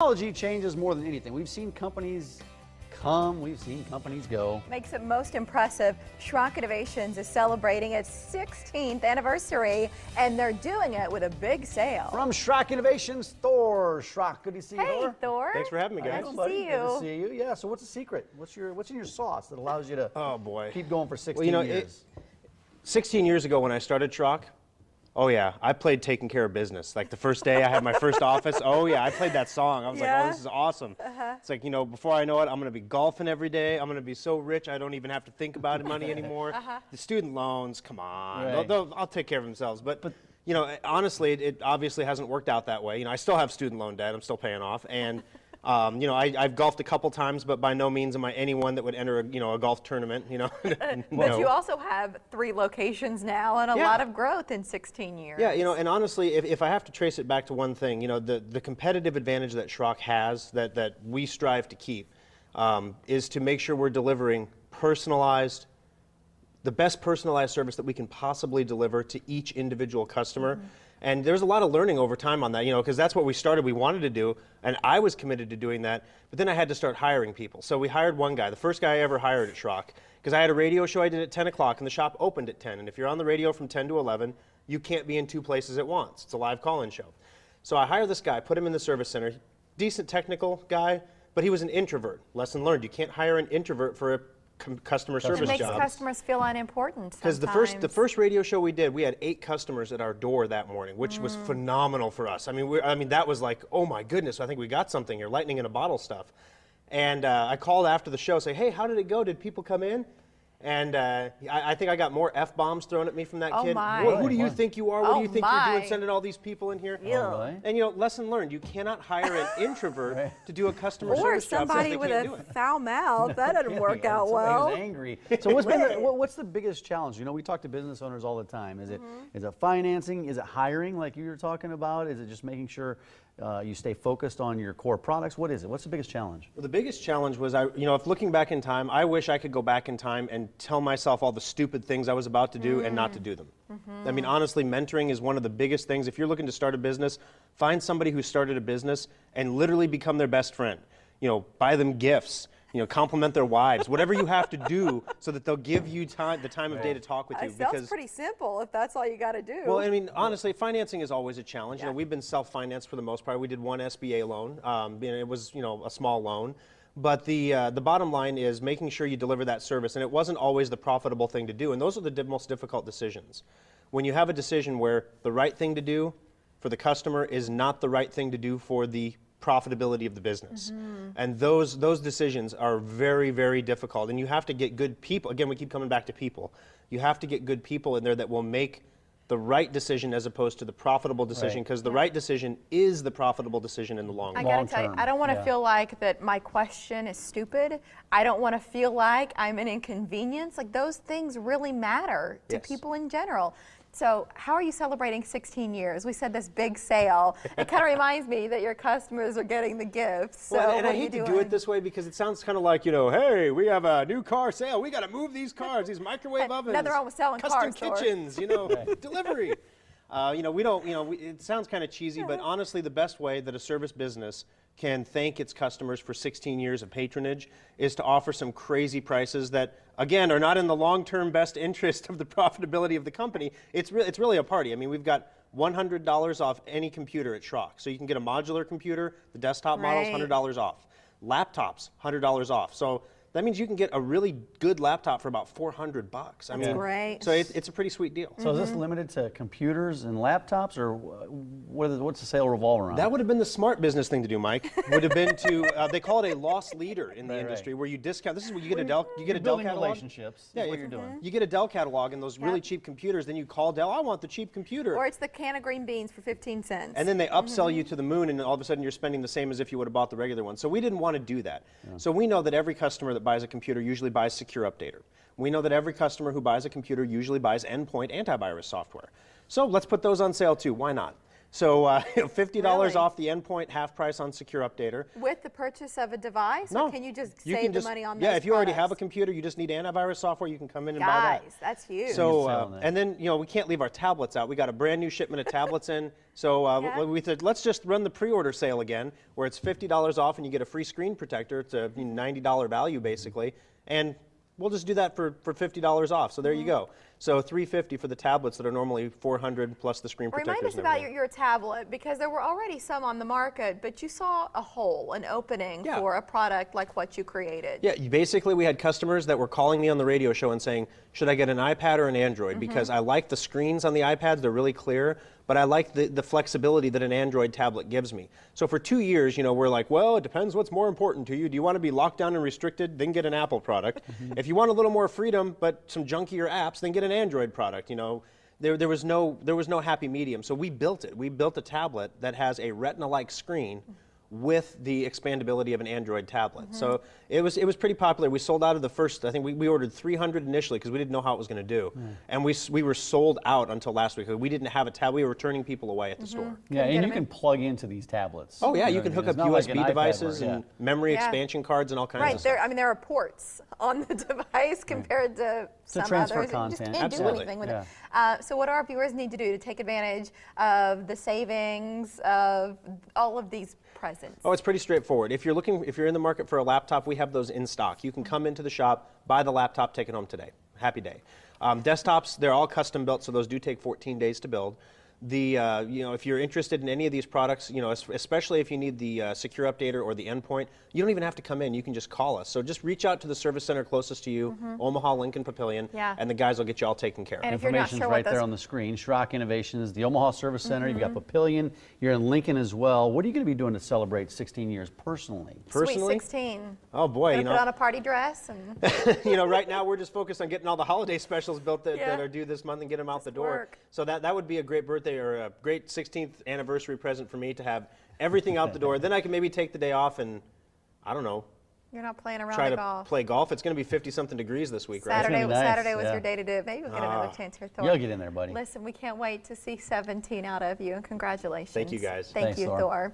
Technology changes more than anything. We've seen companies come, we've seen companies go. Makes it most impressive. Schrock Innovations is celebrating its 16th anniversary, and they're doing it with a big sale. From Schrock Innovations, Thor. Schrock, good to see you, Hey, Thor. Thor. Thanks for having me, guys. Nice to see you. Good to see you. Yeah. So, what's the secret? What's in your sauce that allows you to keep going for 16 years? 16 years ago when I started Schrock, oh yeah, I played Taking Care of Business. Like the first day I had my first office, oh yeah, I played that song. I was like, oh, this is awesome. It's like, before I know it, I'm going to be golfing every day. I'm going to be so rich I don't even have to think about money anymore. The student loans, come on. Right. I'll take care of themselves. But honestly, it obviously hasn't worked out that way. I still have student loan debt. I'm still paying off. And I've golfed a couple times, but by no means am I anyone that would enter a golf tournament. But you also have 3 locations now and a lot of growth in 16 years. Yeah, and honestly, if I have to trace it back to one thing, the competitive advantage that Schrock has that we strive to keep is to make sure we're delivering the best personalized service that we can possibly deliver to each individual customer. And there's a lot of learning over time on that, because that's what we started, we wanted to do, and I was committed to doing that, but then I had to start hiring people. So we hired one guy, the first guy I ever hired at Schrock, because I had a radio show I did at 10 o'clock, and the shop opened at 10, and if you're on the radio from 10 to 11, you can't be in 2 places at once. It's a live call-in show. So I hired this guy, put him in the service center, decent technical guy, but he was an introvert. Lesson learned, you can't hire an introvert for a customer service job. It makes customers feel unimportant because the first radio show we did, we had 8 customers at our door that morning, which was phenomenal for us. I mean, that was like, oh my goodness, I think we got something here, lightning in a bottle stuff. And I called after the show, say, hey, how did it go? Did people come in? And I think I got more F-bombs thrown at me from that kid. My. Who do you think you are? What do you think you're doing sending all these people in here? Really? And lesson learned, you cannot hire an introvert to do a customer service job. Or somebody with a foul mouth. That doesn't work out well. Who's angry. So what's the biggest challenge? We talk to business owners all the time. Is it financing? Is it hiring like you were talking about? Is it just making sure you stay focused on your core products? What is it? What's the biggest challenge? Well, the biggest challenge was, if looking back in time, I wish I could go back in time and tell myself all the stupid things I was about to do and not to do them. I mean, honestly, mentoring is one of the biggest things. If you're looking to start a business, find somebody who started a business and literally become their best friend. Buy them gifts. Compliment their wives, whatever you have to do so that they'll give you the time of day to talk with you. That sounds pretty simple if that's all you got to do. Well, I mean, honestly, financing is always a challenge. We've been self-financed for the most part. We did one SBA loan. It was, a small loan. But the bottom line is making sure you deliver that service, and it wasn't always the profitable thing to do. And those are the most difficult decisions. When you have a decision where the right thing to do for the customer is not the right thing to do for the profitability of the business. And those decisions are very, very difficult. And you have to get good people. Again, we keep coming back to people. You have to get good people in there that will make the right decision as opposed to the profitable decision, because the right decision is the profitable decision in the long run. I gotta tell you, I don't want to feel like that my question is stupid. I don't want to feel like I'm an inconvenience. Like, those things really matter to people in general. So how are you celebrating 16 years? We said this big sale. It kind of reminds me that your customers are getting the gifts. So and I hate to do it this way because it sounds kind of like, hey, we have a new car sale. We got to move these cars, these microwave ovens. Nothing wrong with selling custom cars, kitchens, delivery. It sounds kind of cheesy, but honestly, the best way that a service business can thank its customers for 16 years of patronage is to offer some crazy prices that, again, are not in the long-term best interest of the profitability of the company. It's really a party. I mean, we've got $100 off any computer at Schrock. So you can get a modular computer, the desktop models, $100 off. Laptops, $100 off. So that means you can get a really good laptop for about $400. That's great. So it's a pretty sweet deal. So is this limited to computers and laptops, or what's the sale revolve around? That would have been the smart business thing to do, Mike. Would have been to they call it a loss leader in the industry, where you discount. This is what you get a Dell catalog. Relationships. Yeah, what you're doing. You get a Dell catalog and those really cheap computers. Then you call Dell. I want the cheap computer. Or it's the can of green beans for 15 cents. And then they upsell you to the moon, and all of a sudden you're spending the same as if you would have bought the regular one. So we didn't want to do that. So we know that every customer that buys a computer usually buys Secure Updater. We know that every customer who buys a computer usually buys endpoint antivirus software. So let's put those on sale too. Why not? So $50 Really? off the endpoint, half price on Secure Updater. With the purchase of a device, No. or can you just You save can the just, money on yeah, those if you already have a products? computer, you just need antivirus software, you can come in and buy that. Guys, that's huge. So, sell that. and then, we can't leave our tablets out. We got a brand new shipment of tablets in. So Yeah. we said, let's just run the pre-order sale again, where it's $50 off and you get a free screen protector. It's a $90 value, basically. And we'll just do that for $50 off. So there you go. So $350 for the tablets that are normally $400 plus the screen protectors. Remind us and about everything. your tablet, because there were already some on the market, but you saw a hole, an opening Yeah. for a product like what you created. Yeah, basically we had customers that were calling me on the radio show and saying, should I get an iPad or an Android? Because I like the screens on the iPads, they're really clear, but I like the flexibility that an Android tablet gives me. So for 2 years, we're like, well, it depends what's more important to you. Do you want to be locked down and restricted? Then get an Apple product. If you want a little more freedom, but some junkier apps, then get an Android product. There was no happy medium. So we built it. We built a tablet that has a Retina-like screen with the expandability of an Android tablet. So it was pretty popular. We sold out of the first, I think we ordered 300 initially because we didn't know how it was going to do. And we were sold out until last week. We didn't have a tab. We were turning people away at the store. Yeah, get and 'em you can plug into these tablets. Oh yeah, know you what can I hook mean? up It's not like USB an iPad devices where- and memory Yeah. expansion cards and all kinds Right, of stuff. there are ports on the device compared to some transfer others. You content. just can't Absolutely. do anything with Yeah. it. So what do our viewers need to do to take advantage of the savings of all of these presents? Oh, it's pretty straightforward. If you're in the market for a laptop, we have those in stock. You can come into the shop, buy the laptop, take it home today. Happy day. Desktops, they're all custom built, so those do take 14 days to build. If you're interested in any of these products, especially if you need the Secure Updater or the Endpoint, you don't even have to come in. You can just call us. So just reach out to the service center closest to you, Omaha, Lincoln, Papillion, Yeah. and the guys will get you all taken care of. And if you're not Information's sure what right there those- on the screen. Schrock Innovations, the Omaha Service Center. You've got Papillion. You're in Lincoln as well. What are you going to be doing to celebrate 16 years personally? Sweet Personally? 16. Oh boy, Gonna put on a party dress and right now we're just focused on getting all the holiday specials built that Yeah. are due this month and get them out the door. work. So that would be a great birthday or a great 16th anniversary present for me to have everything out the door. Then I can maybe take the day off and, I don't know, you're not playing around try the to golf. play golf. It's going to be 50-something degrees this week, right? Saturday, gonna be nice, Saturday was yeah. your day to do it. Maybe we'll get another chance here, Thor. You'll get in there, buddy. Listen, we can't wait to see 17 out of you, and congratulations. Thank you, guys. Thank Thanks, you, Thor. Thor.